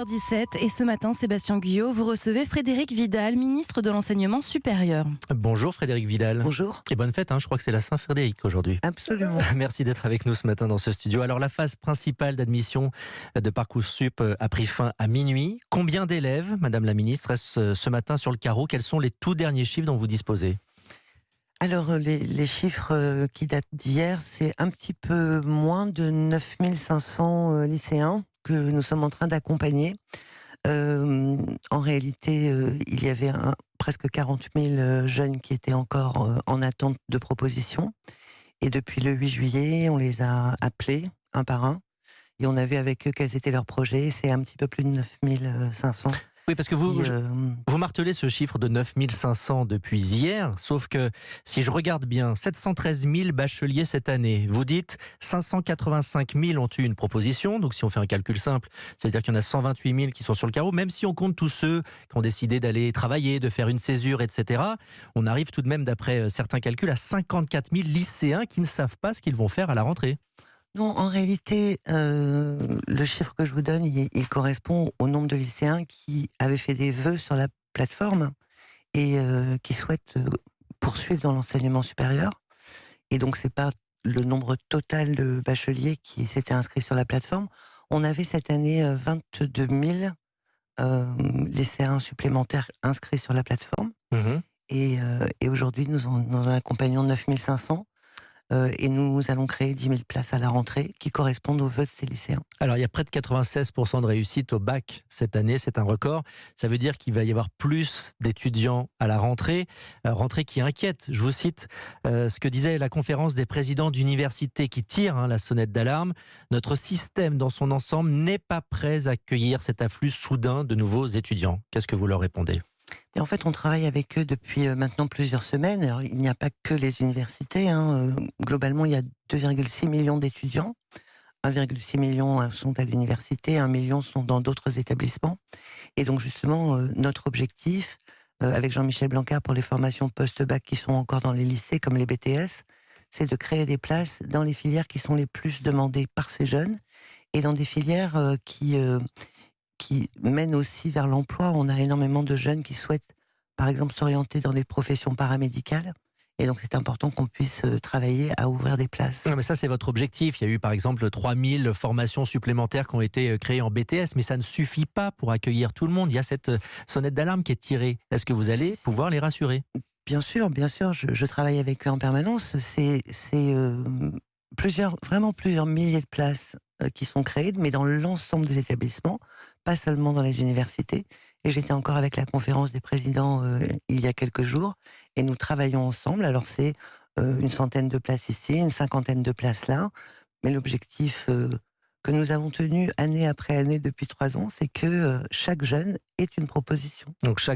17 et ce matin, Sébastien Guyot, vous recevez Frédérique Vidal, ministre de l'Enseignement supérieur. Bonjour Frédérique Vidal. Bonjour. Et bonne fête, je crois que c'est la Saint-Frédéric aujourd'hui. Absolument. Merci d'être avec nous ce matin dans ce studio. Alors la phase principale d'admission de Parcoursup a pris fin à minuit. Combien d'élèves, Madame la ministre, restent ce matin sur le carreau? Quels sont les tout derniers chiffres dont vous disposez? Alors, les chiffres qui datent d'hier, c'est un petit peu moins de 9500 lycéens que nous sommes en train d'accompagner. En réalité, il y avait presque 40 000 jeunes qui étaient encore en attente de propositions. Et depuis le 8 juillet, on les a appelés un par un. Et on a vu avec eux quels étaient leurs projets. C'est un petit peu plus de 9500. Oui, parce que vous martelez ce chiffre de 9500 depuis hier, sauf que si je regarde bien, 713 000 bacheliers cette année, vous dites 585 000 ont eu une proposition, donc si on fait un calcul simple, ça veut dire qu'il y en a 128 000 qui sont sur le carreau, même si on compte tous ceux qui ont décidé d'aller travailler, de faire une césure, etc., on arrive tout de même, d'après certains calculs, à 54 000 lycéens qui ne savent pas ce qu'ils vont faire à la rentrée. Non, en réalité, le chiffre que je vous donne, il correspond au nombre de lycéens qui avaient fait des vœux sur la plateforme et qui souhaitent poursuivre dans l'enseignement supérieur. Et donc, c'est pas le nombre total de bacheliers qui s'étaient inscrits sur la plateforme. On avait cette année 22 000 lycéens supplémentaires inscrits sur la plateforme. Et aujourd'hui, nous en accompagnons 9 500. Et nous allons créer 10 000 places à la rentrée qui correspondent aux vœux de ces lycéens. Alors, il y a près de 96% de réussite au bac cette année, c'est un record. Ça veut dire qu'il va y avoir plus d'étudiants à la rentrée, rentrée qui inquiète. Je vous cite ce que disait la conférence des présidents d'université qui tire la sonnette d'alarme. Notre système dans son ensemble n'est pas prêt à accueillir cet afflux soudain de nouveaux étudiants. Qu'est-ce que vous leur répondez ? Et en fait, on travaille avec eux depuis maintenant plusieurs semaines. Alors, il n'y a pas que les universités. Globalement, il y a 2,6 millions d'étudiants. 1,6 million sont à l'université, 1 million sont dans d'autres établissements. Et donc, justement, notre objectif, avec Jean-Michel Blanquer pour les formations post-bac qui sont encore dans les lycées, comme les BTS, c'est de créer des places dans les filières qui sont les plus demandées par ces jeunes et dans des filières qui mènent aussi vers l'emploi. On a énormément de jeunes qui souhaitent, par exemple, s'orienter dans des professions paramédicales. Et donc, c'est important qu'on puisse travailler à ouvrir des places. Non, mais ça, c'est votre objectif. Il y a eu, par exemple, 3000 formations supplémentaires qui ont été créées en BTS, mais ça ne suffit pas pour accueillir tout le monde. Il y a cette sonnette d'alarme qui est tirée. Est-ce que vous allez pouvoir les rassurer ? Bien sûr, je travaille avec eux en permanence. C'est vraiment plusieurs milliers de places qui sont créées, mais dans l'ensemble des établissements, pas seulement dans les universités. Et j'étais encore avec la conférence des présidents il y a quelques jours, et nous travaillons ensemble. Alors c'est une centaine de places ici, une cinquantaine de places là, mais l'objectif que nous avons tenu année après année depuis 3 ans, c'est que chaque jeune ait une proposition. Donc chaque